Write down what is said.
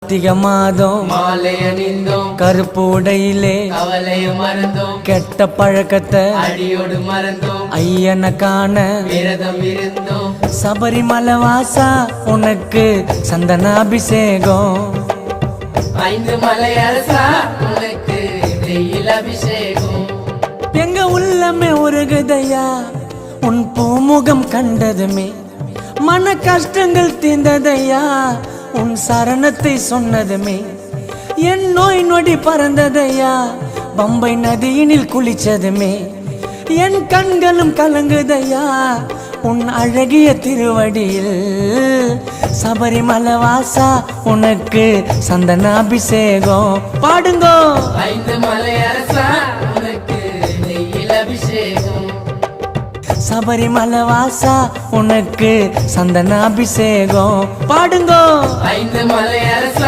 கார்த்திகை மாதம் மாலை அணிந்தோம், கருப்பு உடையிலே கவலையும் மறந்தோம், கெட்ட பழக்கத்தை அடியோடு மறந்தோம், ஐயனை காண விரதம் இருந்தோம். சபரிமலை வாசா உனக்கு சந்தனாபிஷேகம். 5 மலை அரசா உனக்கு வெயில் அபிஷேகம். எங்க உள்ளமே உருகுதையா உன் பூமுகம் கண்டதுமே, மன கஷ்டங்கள் தீர்ந்ததையா உன் சரணத்தை சொன்னதுமே, என் நோய் நொடி பறந்ததையா பம்பை நதியினில் குளிச்சதுமே, என் கண்களும் கலங்குதையா உன் அழகிய திருவடியில். சபரிமலை வாசா உனக்கு சந்தனாபிஷேகம். பாடுங்கோ. 5 மலை அரசா உனக்கு வெயில் அபிஷேகம். சபரிமலை வாசா உனக்கு சந்தனாபிஷேகம். பாடுங்கோ. 5 மலை அரசா